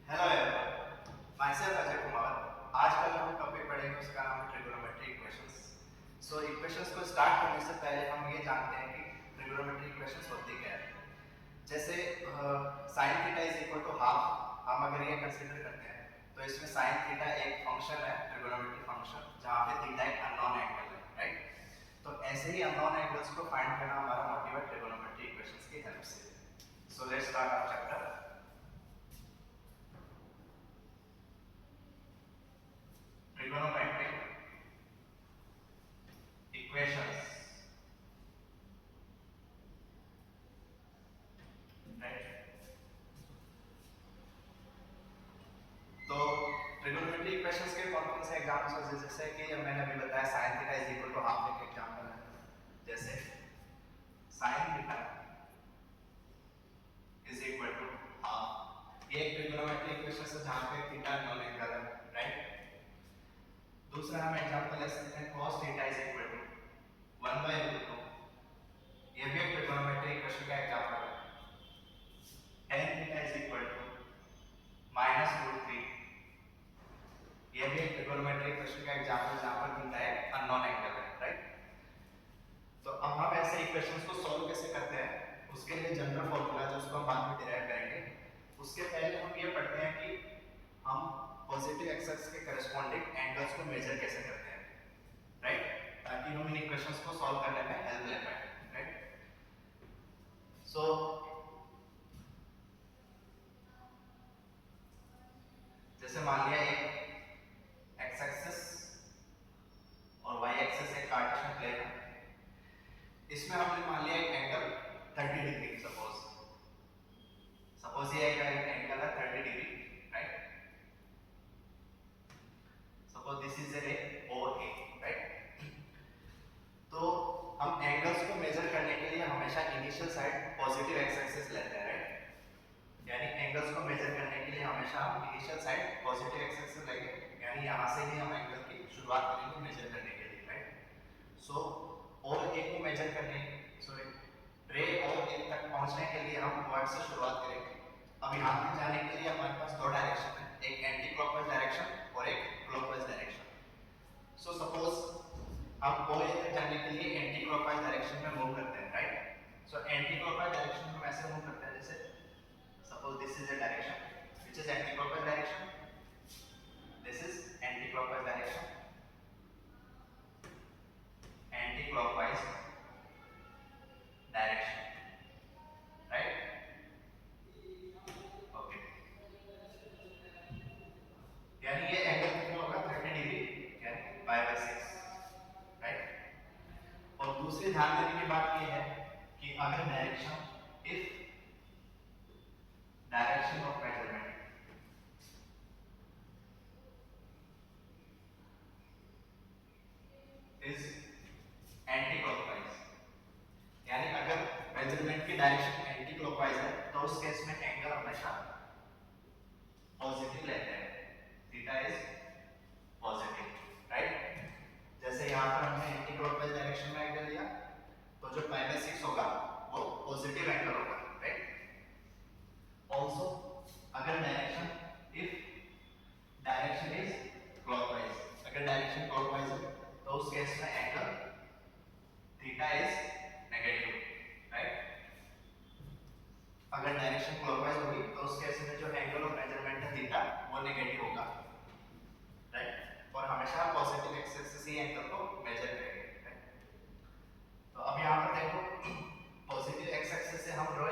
Hello everyone, my self Ajay Kumar. आज का जो हम टॉपिक पढ़ेंगे उसका नाम है ट्रिगोनोमेट्री इक्वेशंस। सो इक्वेशंस को स्टार्ट करने से पहले हम ये जानते हैं कि ट्रिगोनोमेट्री इक्वेशंस होती क्या है। जैसे sin theta is equal to half, हम अगर ये कंसीडर करते हैं तो इसमें sin थीटा एक फंक्शन है, ट्रिगोनोमेट्री फंक्शन, जहाँ पे थीटा एक अननोन एंगल है, राइट। तो ऐसे ही अननोन एंगल्स को फाइंड करना हमारा मोटिव है ट्रिगोनोमेट्री इक्वेशंस की हेल्प से। So let's start our chapter trigonometric equations, right. तो ट्रिगोनोमेट्री इक्वेशंस के कौन-कौन से एग्जांपल्स हैं, जैसे कि मैंने अभी बताया sin theta is equal to half, एक एग्जांपल है। जैसे sin theta is equal to half, ये एक ट्रिगोनोमेट्री इक्वेशन है जहां पे थीटा नॉन एंगल है, राइट। दूसरा हम एग्जांपल ले सकते हैं cos theta is equal to 1/√2, ये भी एक ट्रिगोनोमेट्री इक्वेशन का एग्जांपल है। tan theta is equal to -√3, ये भी एक ट्रिगोनोमेट्री इक्वेशन का एग्जांपल जहां पर थीटा एक अननोन एंगल है, राइट। तो अब हम ऐसे इक्वेशंस को सॉल्व कैसे करते हैं, उसके लिए जनरल फार्मूला जो उसको हम बाद में डिराइव करेंगे, उसके पहले हम ये पढ़ते हैं कि हम पॉजिटिव एक्सिस के करस्पॉन्डिंग एंगल्स को मेजर कैसे करते हैं, राइट, ताकि हम इन इक्वेशंस को सॉल्व करने में हेल्प ले पाए, राइट। सो जैसे मान लिया एक एक्स एक्सिस और वाई एक्सिस एक कार्टेशियन प्लेन है, इसमें हमने मान लिया एक एंगल 30 डिग्री, सपोज ये एक एंगल है 30 degree, right. Suppose this is A O A, right. तो हम एंगल्स को मेजर करने के लिए हमेशा initial side positive x axis लेते हैं, राइट। यानी एंगल्स को मेजर करने के लिए हमेशा हम initial side positive x axis लेंगे, यानी यहां से ही हम एंगल की शुरुआत करेंगे मेजर करने के लिए, राइट। सो और ए को मेजर करने, सॉरी, रे और ए तक पहुंचने के लिए हम पॉइंट से शुरुआत करेंगे। अब यहां तक जाने के लिए हमारे पास दो डायरेक्शन है, एक एंटी क्लॉकवाइज डायरेक्शन और एक क्लॉकवाइज डायरेक्शन। सो सपोज हम ओ ए तक जाने के लिए एंटी क्लॉकवाइज डायरेक्शन में मूव करते हैं, right. So anti clockwise direction में हम ऐसे मूव करते हैं, जैसे suppose this is a direction which is anti-clockwise direction, this is anti-clockwise direction, anti-clockwise direction, right, okay। यानी ये एंगल कितना होगा 30 डिग्री, यानी π/6, राइट। और दूसरी ध्यान देने की बात ये है कि अगर direction of measurement is anti clockwise, यानी अगर मेजरमेंट की डायरेक्शन एंटी क्लॉकवाइज है तो उस केस में एंगल हमेशा पॉजिटिव लेते हैं, थीटा इज पॉजिटिव, राइट। जैसे यहां पर हमने एंटी क्लॉकवाइज डायरेक्शन में एंगल लिया तो जो π/6 होगा वो पॉजिटिव एंगल होगा, राइट। ऑल्सो अगर डायरेक्शन इज क्लॉकवाइज, अगर डायरेक्शन क्लॉकवाइज है तो उस केस में angle theta is negative, right. अगर डायरेक्शन क्लॉकवाइज होगी तो उस केस में जो एंगल ऑफ मेजरमेंट है थीटा वो नेगेटिव होगा, राइट। और हमेशा पॉजिटिव एक्सिस से ही एंगल को मेजर करेंगे, राइट। तो अब यहां पर देखो पॉजिटिव एक्स एक्सिस से हम रे ओ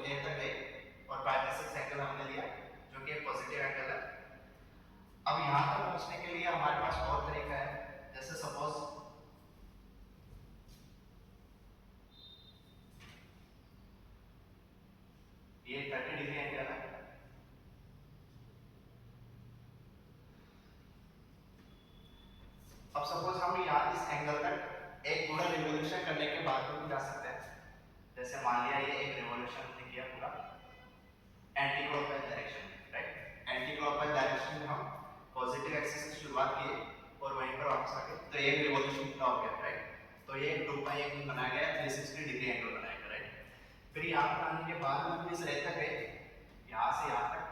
ए तक गए और π/6 एंगल हमने लिया जो कि एक पॉजिटिव एंगल है। अब यहां तक पहुंचने के लिए हमारे पास और तरीका है, जैसे सपोज ये 30 डिग्री एंगल है, अब सपोज हम यहां इस एंगल तक एक पूरा रिवॉल्यूशन करने के बाद भी जा सकते हैं। जैसे मान लिया ये एक रिवॉल्यूशन हमने किया पूरा anti clockwise direction, right. Anti clockwise direction में हम पॉजिटिव एक्सिस से शुरुआत किए और वहीं पर वापस आ गए, तो ये रिवॉल्यूशन पूरा हो गया, राइट। तो ये 2π एंगल बनाया गया, 360 डिग्री एंगल बनाया गया, राइट। फिर यहां पर आने के बाद हम इस रे तक गए, यहां से यहां तक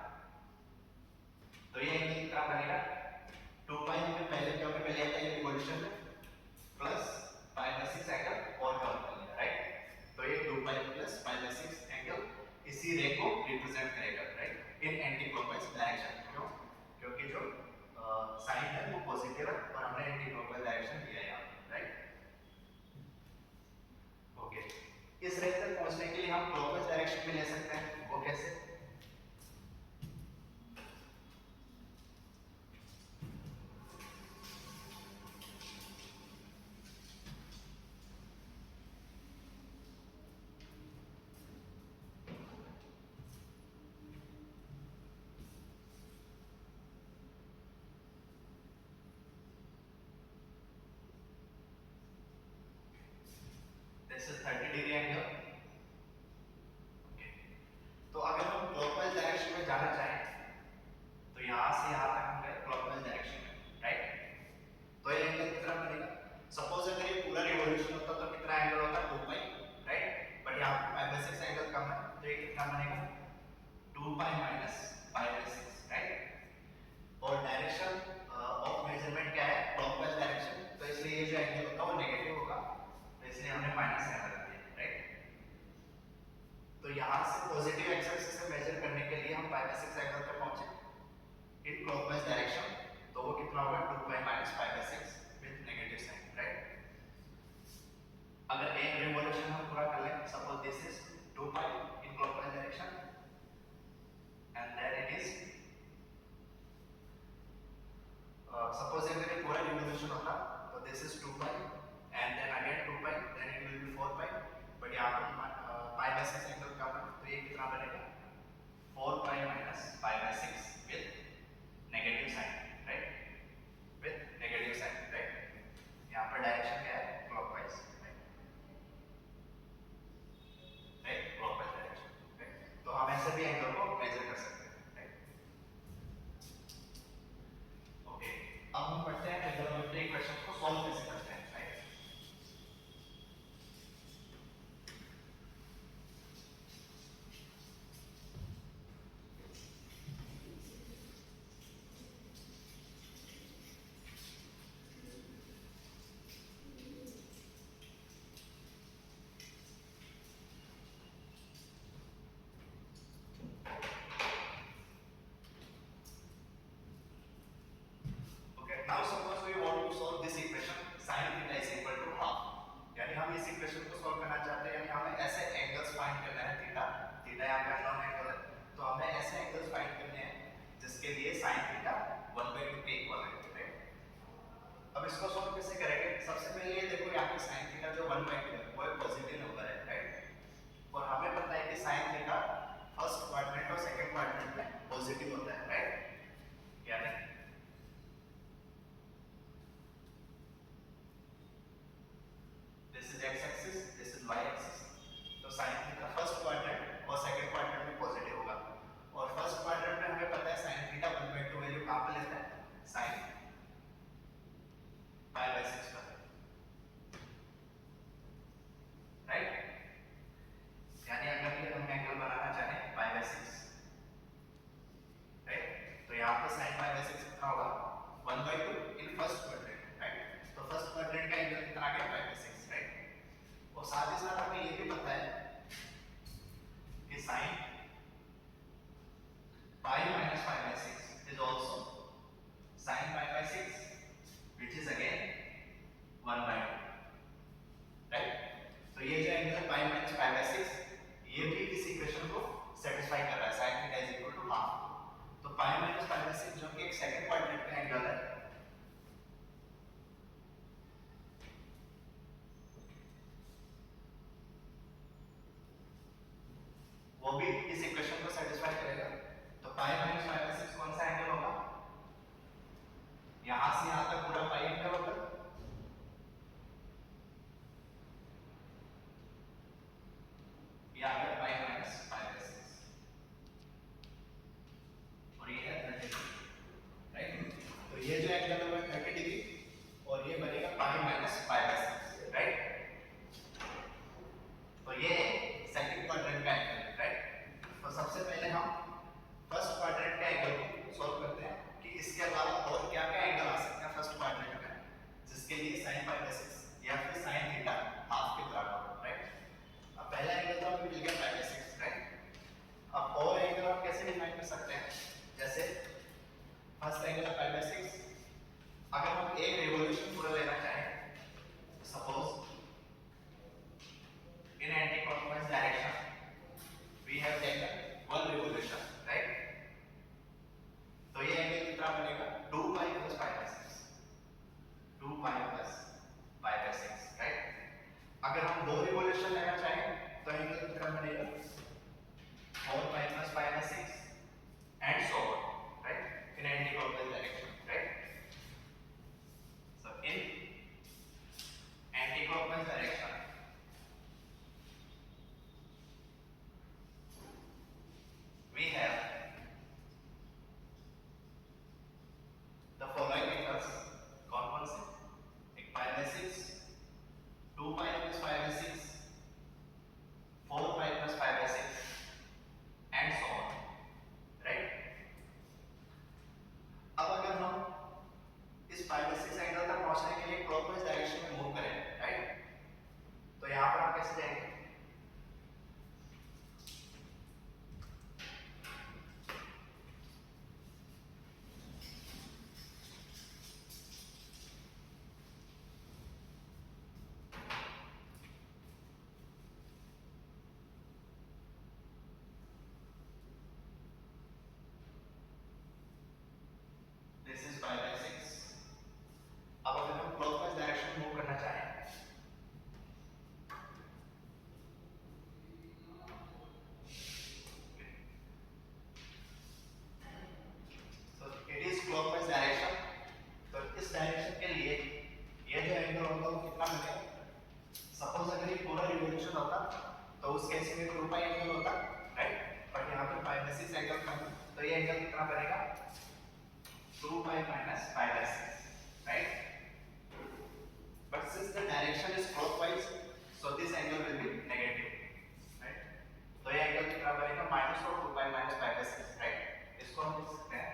जो साइन है वो पॉजिटिव है और हमने एंटी क्लॉकवाइज डायरेक्शन लिया है यहाँ, राइट? ओके, इस रेंज तक पहुंचने के लिए हम क्लॉकवाइज डायरेक्शन में ले सकते हैं, वो कैसे? This is 30 degree angle. Okay. तो अगर हम क्लॉकवाइज डायरेक्शन में जाना चाहें तो यहाँ से यहाँ तक हम गए क्लॉकवाइज डायरेक्शन में, राइट? तो ये एंगल कितना बनेगा? सपोज अगर ये पूरा रिवॉल्यूशन होता तो कितना एंगल होता? 2 पाई, राइट? बट यहाँ पे पाई बाय 6 एंगल कम है तो ये कितना बनेगा? 2 pi minus pi by 6, right? और डायरेक्शन ऑफ मेजरमेंट क्या है? क्लॉकवाइज डायरेक्शन, तो इसलिए ये जो एंगल होगा वो नेगेटिव होगा, तो इसलिए हमने माइनस यहाँ लगा दिया, राइट? तो यहाँ से पॉजिटिव एक्स एक्सिस से मेजर करने के लिए हम पाई बाय 6 एंगल तक पहुंचे इन क्लॉकवाइज डायरेक्शन, तो वो कितना होगा? 2 pi minus pi by 6 with negative sign, right? अगर एक रिवॉल्यूशन हम पूरा कर लें, suppose this is 2 pi in clockwise direction and then it is suppose अगर ये पूरा रिवॉल्यूशन होता तो this is 2 pi and then again 2 pi, then it will be 4 pi, but यहाँ पर पाई बाय 6 एंगल का है तो ये कितना बनेगा? 4 pi minus pi by 6 with negative sign, right? With negative sign, right? यहाँ पर डायरेक्शन क्या है? Clockwise, right? Clockwise direction, right? तो हम ऐसे भी एंगल को मेजर कर सकते हैं, राइट? ओके, अब हम पढ़ते हैं ट्रिग्नोमेट्री इक्वेशन को सॉल्व कैसे करते हैं, right? Now suppose we want to solve this equation sin theta is equal to half, यानी हम इस इक्वेशन को सॉल्व करना चाहते हैं, यानी हमें ऐसे एंगल्स फाइंड करना है, थीटा थीटा यहाँ पे अननोन एंगल है, तो हमें ऐसे एंगल्स फाइंड करने हैं जिसके लिए sin थीटा 1/2 के इक्वल है, राइट? अब इसको सॉल्व कैसे करेंगे? सबसे पहले ये देखो यहाँ पे sin थीटा जो 1/2 है वो एक पॉजिटिव नंबर है, राइट? और हमें पता है कि sin थीटा फर्स्ट क्वाड्रेंट और सेकंड क्वाड्रेंट में पॉजिटिव होता है, राइट? यानी this is x axis, this is y axis, तो sin थीटा फर्स्ट क्वाड्रेंट और सेकंड क्वाड्रेंट में पॉजिटिव होगा, और फर्स्ट क्वाड्रेंट में हमें पता है sin थीटा 1/2 वैल्यू कहां पे लेता है? sin पाई बाय 6 पर, राइट? यानी अगर ये हम एंगल बनाना चाहें पाई बाय 6, राइट? तो यहाँ पे sin पाई बाय 6 कितना होगा? 1/2 इन फर्स्ट क्वाड्रेंट, राइट? तो फर्स्ट क्वाड्रेंट का एंगल कितना आ गया? पाई बाय 6, राइट? और साथ ही साथ हमें ये भी पता है कि sin pi minus pi by 6 is also sin pi by 6 which is again 1/2, right? तो ये जो एंगल है पाई माइनस पाई बाय 6 ये भी इस इक्वेशन को सेटिस्फाई कर रहा है, sin theta is equal to half. तो पाई माइनस पाई बाय 6 जो कि एक सेकंड क्वाड्रेंट का एंगल है, वो भी इस इक्वेशन को सेटिस्फाई करेगा। तो पाई माइनस पाई बाय 6 कौन सा एंगल होगा? यहां से यहां तक पूरा पाई एंगल होगा, निकला 5/6। अगर हम एक रिवॉल्यूशन पूरा लेना चाहें, suppose in anti-clockwise direction we have taken one revolution, right? तो ये एंगल कितना बनेगा 2 pi plus 5/6, 2 pi plus 5/6, right? अगर हम दो रिवॉल्यूशन लेना चाहें तो एंगल कितना बनेगा 4 pi plus 5/6 and so on, right? In anti-clockwise direction, right? So in anti-clockwise direction we have the following angles. कौन-कौन से? एक 5/6, 2 pi plus 5/6, 4 pi plus 5/6 and so on, right? अब अगर हम इस 5/6 एंगल तक पहुंचने के लिए क्लॉकवाइज डायरेक्शन में मूव करें, राइट? तो यहां पर हम कैसे जाएंगे? This is 5/6. अब अगर हम क्लॉकवाइज डायरेक्शन में मूव करना चाहें, तो इट इज क्लॉकवाइज डायरेक्शन। तो इस डायरेक्शन के लिए ये जो एंगल होगा वो कितना बनेगा? सपोज अगर ये पूरा रिवॉल्यूशन होता तो उस केस में 2 पाई एंगल होता, राइट? बट यहाँ पे 5/6 एंगल था, तो ये एंगल कितना बनेगा 2 pi minus 5/6, right? But since the direction is clockwise, so this angle will be negative, right? तो ये एंगल कितना बनेगा -2 पाई माइनस 5/6, right? इसको हम लिख सकते हैं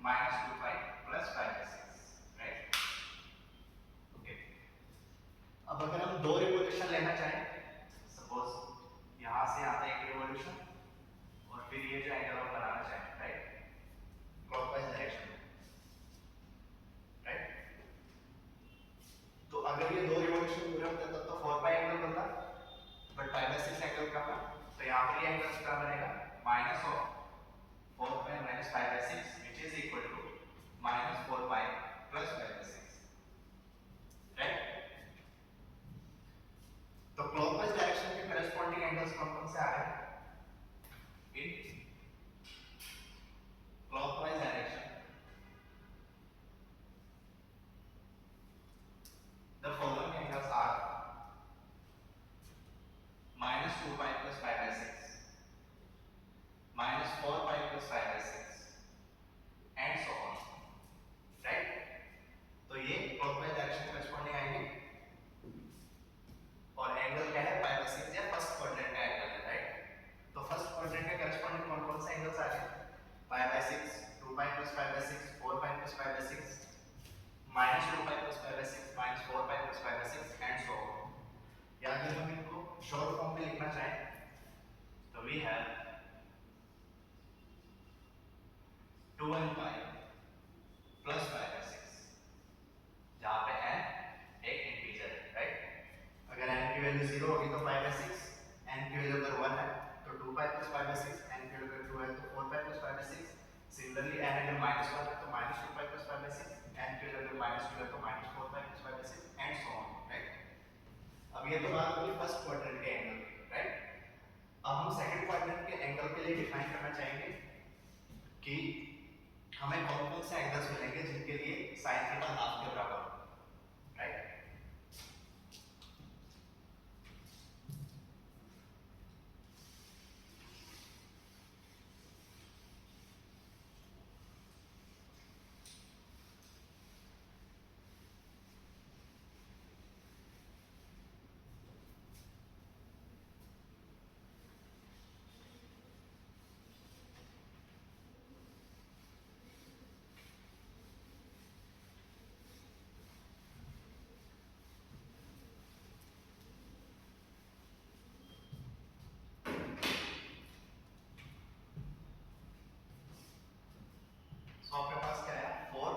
-2 पाई प्लस 5/6, right? ओके। अब अगर हम दो रिवॉल्यूशन लेना चाहें, सपोज यहाँ से आता है एक रिवॉल्यूशन और फिर ये जो एंगल हम बनाना चाहें, राइट? Clockwise direction, right? तो अगर ये दो रिवॉल्यूशन पूरे होते तब तो 4 पाई एंगल बनता, बट 5/6 एंगल का था, तो यहाँ पर ये एंगल कितना बनेगा -4 pi minus 5/6 which is equal to -4 pi plus 5/6, right? तो क्लॉकवाइज डायरेक्शन के करेस्पॉन्डिंग एंगल्स कौन-कौन से आ रहे हैं? इन clockwise direction the following angles are -2 pi plus 5/6, -4 pi plus 5/6 and so on, right? तो ये क्लॉकवाइज डायरेक्शन करेस्पॉन्डिंग आएंगे और एंगल क्या है 5/6 या फर्स्ट क्वाड्रेंट का एंगल है, राइट? तो फर्स्ट क्वाड्रेंट के करेस्पॉन्डिंग कौन-कौन से एंगल्स आ रहे हैं? 5/6, 2 pi plus 5/6, 4 pi plus 5/6, -2 pi plus 5/6, -4 pi plus 5/6 and so on। या अगर हम इनको शॉर्ट फॉर्म में लिखना चाहें तो we have 2n pi plus 5/6, जहाँ पे n एक इंटीजर है, राइट? अगर n की वैल्यू 0 होगी तो 5/6, n की वैल्यू अगर 1 है तो 2 pi plus 5/6, n की वैल्यू अगर 2 है तो 4 pi plus 5/6, सिमिलरली n अगर -1 है तो -2 pi plus 5/6, n की वैल्यू अगर -2 है तो -4 pi plus 5/6 and so on, right? अब ये तो बात होगी फर्स्ट क्वाड्रेंट के एंगल, राइट? अब हम सेकंड क्वाड्रेंट के एंगल के लिए डिफाइन करना चाहेंगे कि हमें कौन-कौन से एंगल्स मिलेंगे जिनके लिए sin थीटा हाफ के बराबर हो, राइट? तो आपके पास क्या है 4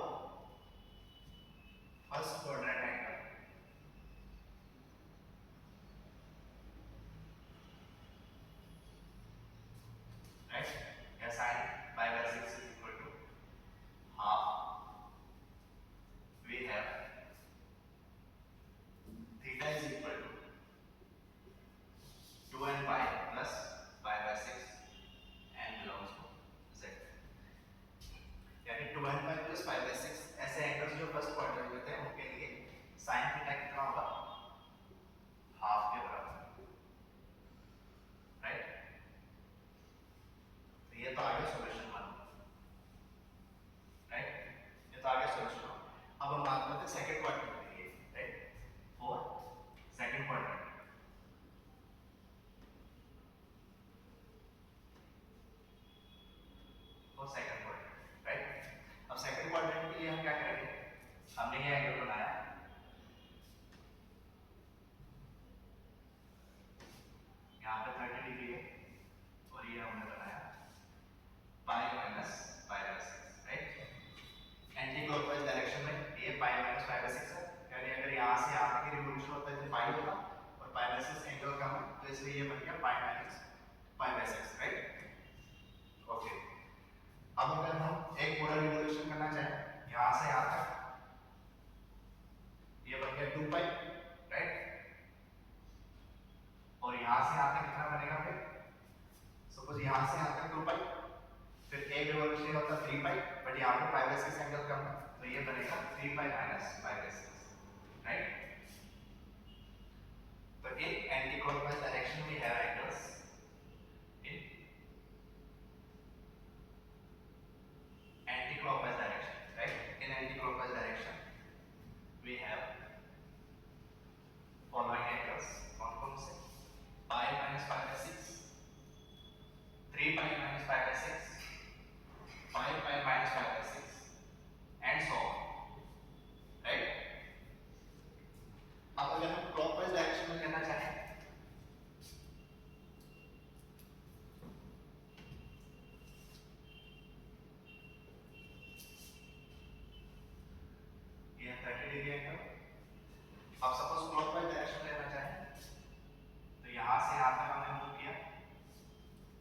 एक पूरा रिवॉल्यूशन करना चाहे यहाँ से यहाँ तक, ये बन गया 2 पाई, राइट। और यहाँ से यहाँ तक कितना बनेगा फिर, सपोज यहाँ से यहाँ तक 2 पाई, फिर एक रिवॉल्यूशन होता है 3 पाई, बट यहाँ पे पाई बाय 6 एंगल कम है, तो ये बनेगा 3 पाई माइनस पाई बाय 6, राइट। तो in anti-clockwise direction we have angles in anti-clockwise direction, right? In anti-clockwise direction we have following angles. कौन से? Pi minus pi by 6, 3 pi minus pi by 6, 5 pi minus pi by 6, and so on, right? अब अगर हम clockwise direction में लेना चाहें, ये 30 degree angle. अब सपोज क्लॉकवाइज डायरेक्शन लेना चाहें, तो यहाँ से यहाँ तक हमने मूव किया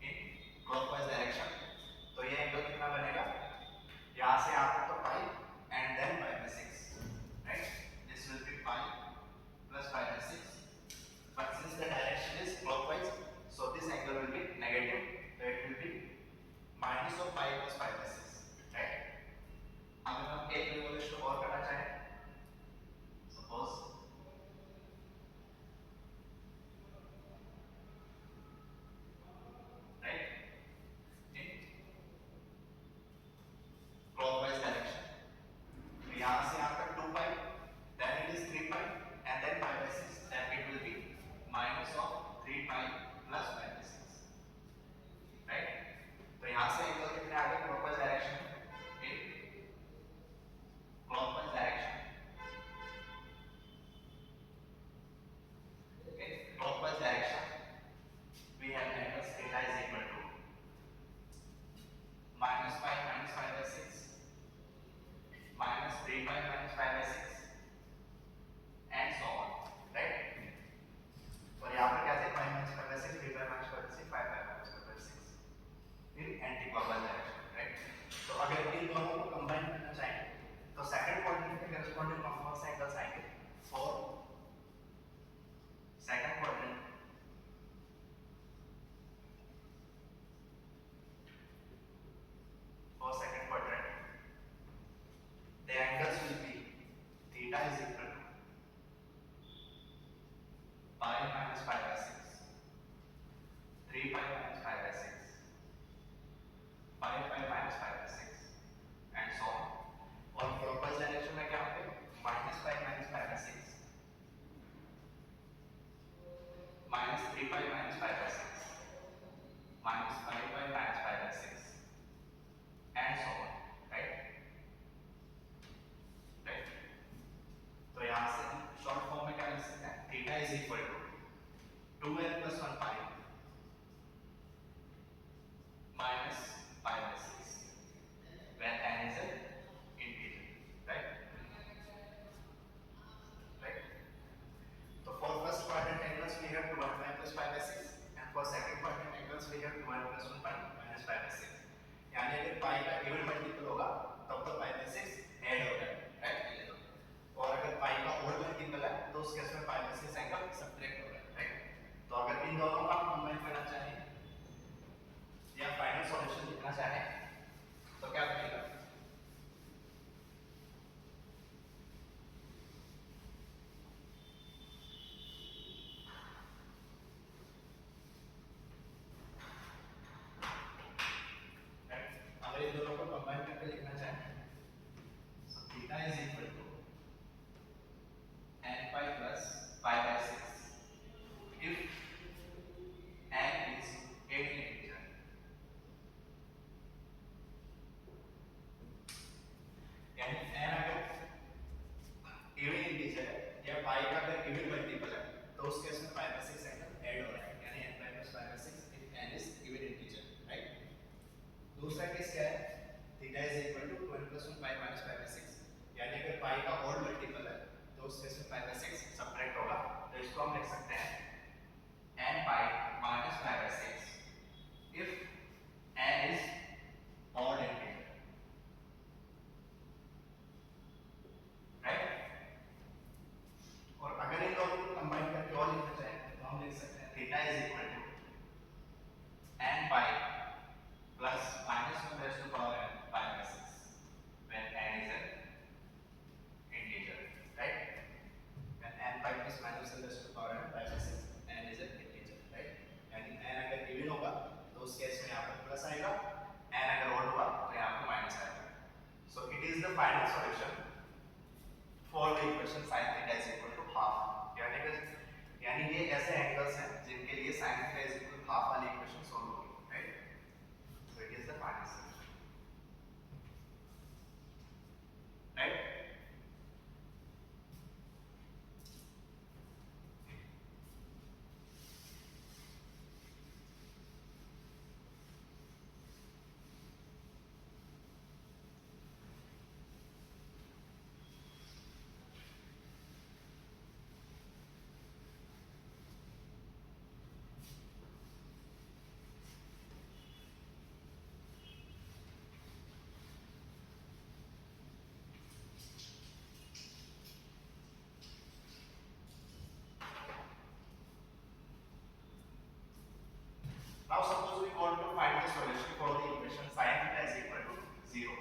इन क्लॉकवाइज डायरेक्शन, तो ये एंगल कितना बनेगा, यहाँ से यहाँ तक तो pi and then pi by 6, right. This will be pi plus pi by 6, but since the direction is clockwise, so this angle will be negative, so it will be minus of pi plus pi by 6, right। अगर हम एक revolution और करना चाहें, suppose right इन clockwise direction, तो यहाँ से यहाँ तक 2 पाई, then it is 3 pi and then pi by 6, then it will be minus of 3 pi plus pi by 6, right। तो यहाँ से एंगल कितने आ गए क्लॉकवाइज डायरेक्शन में, clockwise direction, okay, clockwise direction we have angles theta is equal to minus pi minus pi by 6, minus 3 pi minus pi by 6, and so on, right। और यहाँ पर क्या थे, pi minus pi by 6, 3 pi minus pi by 6, 5 pi minus pi by 6 in anti-clockwise direction, right। तो अगर इन दोनों को combine करना चाहें, तो सेकंड क्वाड्रेंट के करस्पॉन्डिंग कौन से एंगल्स आएंगे, for second quadrant the angles will be theta is equal to pi minus pi by 6, 3 pi minus pi by 6, 5 pi minus pi by 6, and so on। और clockwise direction में क्या होगा, minus pi minus pi by 6, minus 3 pi minus pi by 6, minus 5 pi minus pi by 6, and so on, right। right। तो यहाँ से हम short form में क्या लिख सकते हैं, theta is equal to 2n plus 1 pi minus pi by 6 when n is an integer, right। right। तो for first quadrant angles we have 2n pi plus pi by 6, and for second quadrant angles we have 2n plus 1 pi minus pi by 6। यानी अगर पाई का even multiple होगा तब तो पाई by 6 add होगा, right. और अगर पाई का ओड मल्टीपल है तो उस केस में पाई बाय 6 एंगल सब्ट्रैक्ट होगा, राइट। तो अगर इन दोनों का कंबाइन करना चाहें या फाइनल सॉल्यूशन लिखना चाहें, तो क्या बनेगा, अगर इन दोनों को कंबाइन करके लिखना चाहें, so theta is equal to n pi plus pi by 6 if n is any integer, यानी n अगर इवन इंटीजर है या पाई का अगर इवन मल्टीपल है तो उस केस में पाई बाय 6 एंगल ऐड हो रहा है, यानी n pi plus pi by 6 if n is even integer, right. दूसरा केस क्या है, theta is equal to 2n plus 1 pi minus pi by 6, यानी अगर पाई का ऑड मल्टीपल है तो उस केस में pi by 6 सब्ट्रैक्ट होगा, तो इसको हम लिख सकते हैं n pi minus pi by 6 if n is odd integer, final solution for the equation sin theta is equal to half. यानी ये ऐसे एंगल्स हैं जिनके लिए sin theta is equal to half वाली इक्वेशन सॉल्व होगी, right. So it is the final solution, right. Now suppose we want to find the solution for the equation sin theta is equal to 0.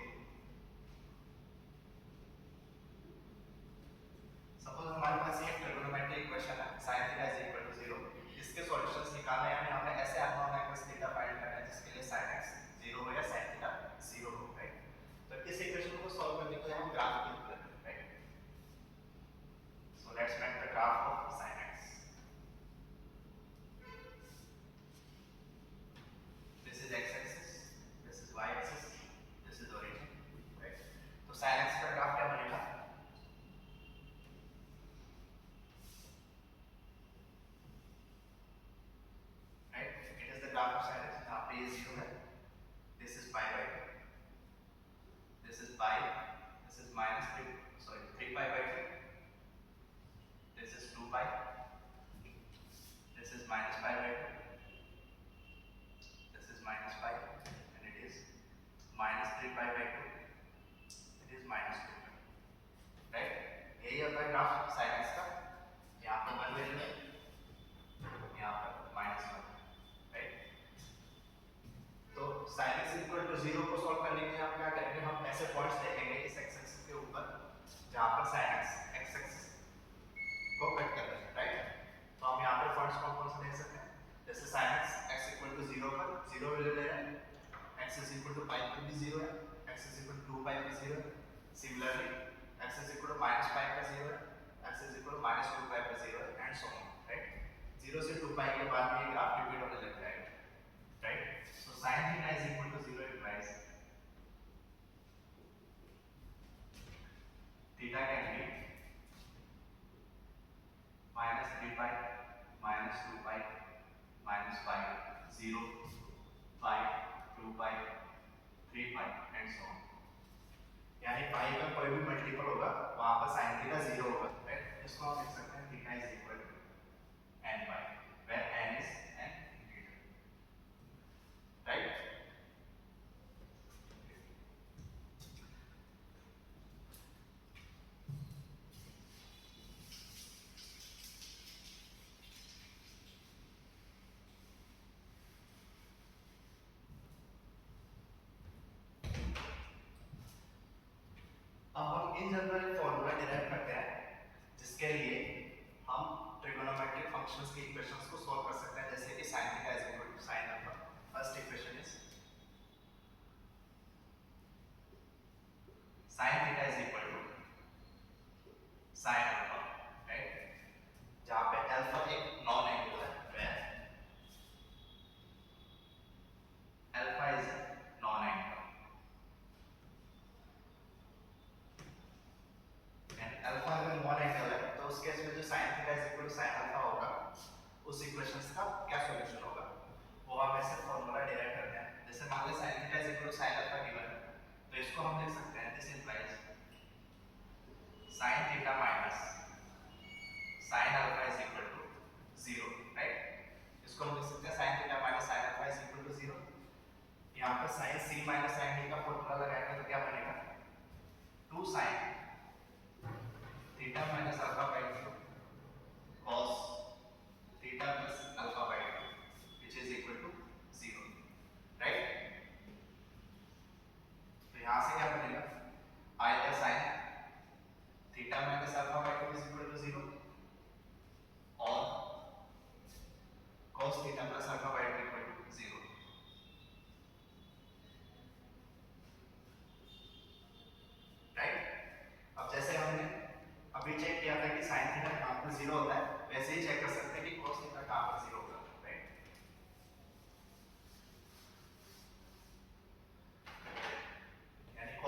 Suppose हमारे पास ये trigonometric equation है sin theta is equal to 0. इसके solutions निकालने हैं हमें ऐसे abnormal angles theta find करना है जिसके लिए sin x 0 हो या sin theta 0 हो, राइट। तो इस इक्वेशन को सॉल्व करने के लिए हम ग्राफ ड्रा करते हैं, right. So let's make the graph of sin x. This is x-axis, this is y-axis, this is origin, right? तो sin x का ग्राफ क्या बनेगा? Right? It is the graph of sin x. यहाँ पे ये 0 है. This is pi by 2. This is pi. This is minus 3 pi by 2. This is 2 pi. This is minus pi by 2. Minus pi and it is minus 3 pi by 2, it is minus 2 pi, right? यही होता है graph sin x का। यहाँ पर 1 value है, यहाँ पर -1, right. तो sin x इक्वल टू 0 को सॉल्व करने के लिए हम क्या करेंगे, हम ऐसे पॉइंट्स देखेंगे इस x एक्सिस के ऊपर जहाँ पर sin x x एक्सिस को कट कर रहे हैं, राइट। तो हम यहाँ पर पॉइंट्स कौन कौन से देख सकते हैं, जैसे sin x x equal to 0 पर 0 वैल्यू ले रहे हैं, x is equal to pi पर भी 0 है, x is equal to 2 pi पर 0 है। Similarly x is equal to minus pi पर 0 है, x is equal to minus 2 pi पर 0 है एंड सो ऑन, राइट। 0 से 2 pi के बाद ये ग्राफ रिपीट होने लगता है, right. So sin theta is equal to 0 implies theta can be minus 3 pi minus 2 pi minus pi 0 pi 2 pi 3 pi and so on। यानी pi का कोई भी मल्टीपल होगा वहां पर sin थीटा 0 होगा, राइट। इसको हम लिख सकते हैं theta is equal to n pi where n is an integer, right. अब हम इन जनरल फॉर्मूला डिराइव करते हैं जिसके लिए हम ट्रिगोनोमेट्रिक फंक्शंस की इक्वेशंस को सॉल्व कर सकते हैं, जैसे कि sin theta is equal to sin alpha. First equation is sin theta is equal to sin alpha, right. जहां पे अल्फा एक नॉन एंगल है, where alpha is known angle and alpha अगर नॉन एंगल है तो उस केस में जो sin theta is equal to sin alpha होगा उस इक्वेशंस का क्या सॉल्यूशन होगा वो हम ऐसे फॉर्मूला डिराइव करते हैं। जैसे मान लें sin theta is equal to sin alpha given है तो इसको हम लिख सकते हैं this implies sin theta minus sin alpha is equal to 0, right. इसको हम लिख सकते हैं sin theta minus sin alpha is equal to 0। यहां पर sin c minus sin d का फॉर्मूला लगाएंगे तो क्या बनेगा 2 sin theta minus alpha by 2 cos theta plus alpha by 2 which is equal to 0, right।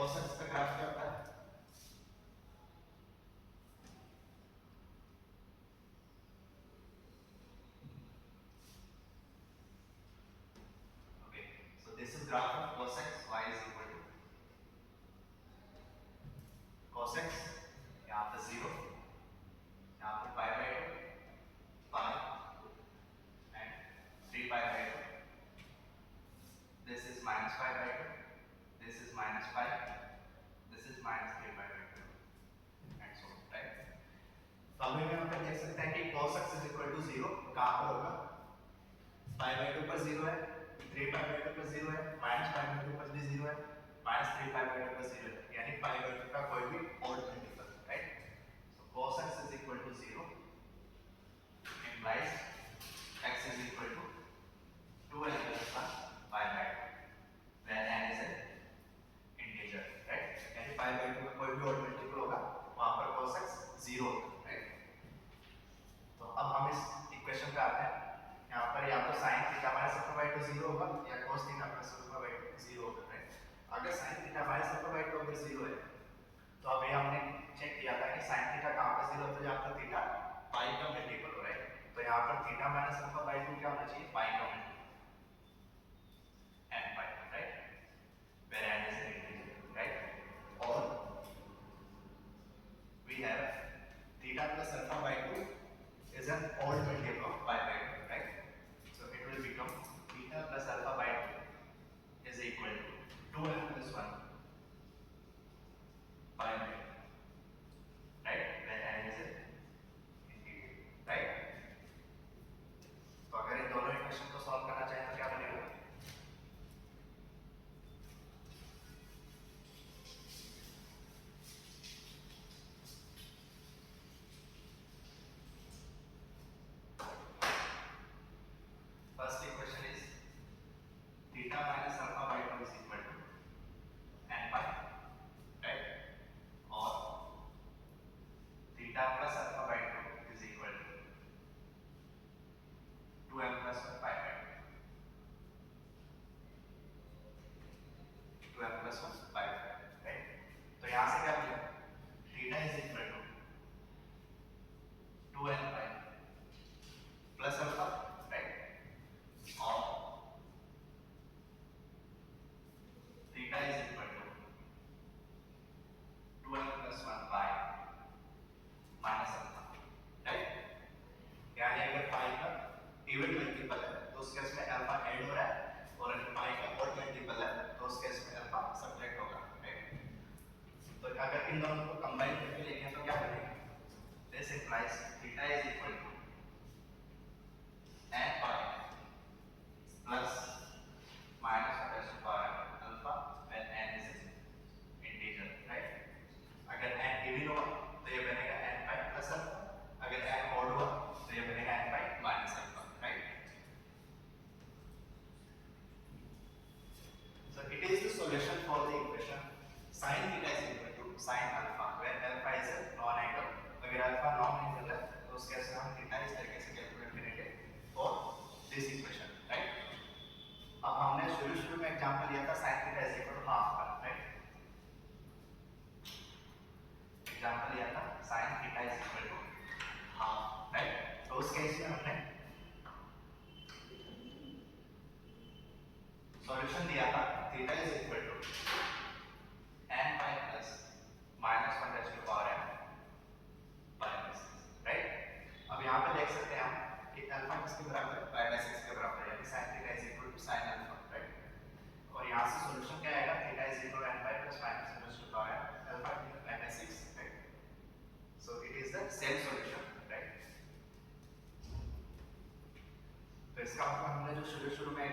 cos x का graph क्या होता है? Okay, so this is graph of cos x, y is equal to cos x, यहाँ पे 0, यहाँ पे pi by 2, pi and 3 pi by 2. This is minus pi by 2. This is minus pi. This is minus 3 pi by 2. And so on, right? तो अब हम यहाँ पे देख सकते हैं कि cos x is equal to 0 कहाँ पर होगा? pi by 2 पर 0 है, 3 pi by 2 पर 0 है, minus pi by 2 पर भी 0 है, minus 3 pi by 2 पर 0 है, यानी pi by 2 का कोई भी odd multiple, right? So cos x is equal to 0 implies x is equal to 2n plus 1 pi by 2, where n is an integer, right? यानी pi by 2 का कोई भी odd multiple होगा, वहाँ पर cos x 0 होगा, right? तो अब हम इस इक्वेशन पे आते हैं। यहाँ पर या तो sin theta minus alpha by 2 0 होगा या cos theta plus alpha by 2 0 होगा, राइट? अगर sin theta minus alpha by 2 अगर 0 है तो अभी हमने चेक किया था कि sin थीटा कहाँ पर 0 होता है, जहाँ पर थीटा पाई का मल्टीपल हो, राइट? तो यहाँ पर थीटा माइनस अल्फा बाई 2 क्या होना चाहिए? पाई का multiple n pi, right? where n is an integer, right? Or we have theta plus alpha by 2 is an odd multiple of pi by 2, right? So it will become theta plus alpha by 2 is equal to 2n plus 1 pi by 2, right? Where n is an integer, right? तो अगर इन दोनों equation को solve करना चाहें तो क्या बनेगा? First equation is theta minus alpha by 2 is equal to n pi, right? Or theta plus alpha by 2 is equal to 2m plus 1 pi by 2. 2m plus 1 pi by 2, right? तो यहाँ से क्या मिलेगा? theta is equal to 2n pi plus alpha, right? और theta is equal to 2n plus 1 pi minus alpha, right? यानी अगर पाई का even multiple है तो उस केस में अल्फा ऐड हो रहा है, और अगर पाई का ऑड मल्टीपल है तो उस केस में अल्फा सब्ट्रैक्ट होगा, राइट? तो अगर इन दोनों को कंबाइन करके लिखें तो क्या बनेगा? This implies theta is equal to n pi plus minus pi to power alpha when n is an integer, right? अगर n इवन हुआ तो ये बनेगा n pi plus alpha, अगर n odd हुआ तो ये बनेगा n pi minus alpha, right? So it is the solution for the equation sin theta is equal to sin alpha where alpha is a non-angle. अगर alpha non-angle है तो उस case में हम theta इस तरीके से कैलकुलेट करेंगे for this equation, right? अब हमने शुरू में एग्जांपल लिया था sin theta is equal to half का, right? एग्जांपल लिया था sin theta is equal to half, right? तो उस केस में हमने सॉल्यूशन दिया था theta is equal to n pi plus minus 1 raised to power n pi by 6, right? अब यहाँ पे देख सकते हैं हम कि अल्फा किसके बराबर है? pi by 6 के बराबर है, यानी sin theta is equal to sin alpha, right? और यहाँ से सॉल्यूशन क्या आएगा? Theta is equal to n pi plus minus 1 raised to power n alpha into pi by 6, right? So it is the same solution, right? तो इसका मतलब हमने जो शुरू में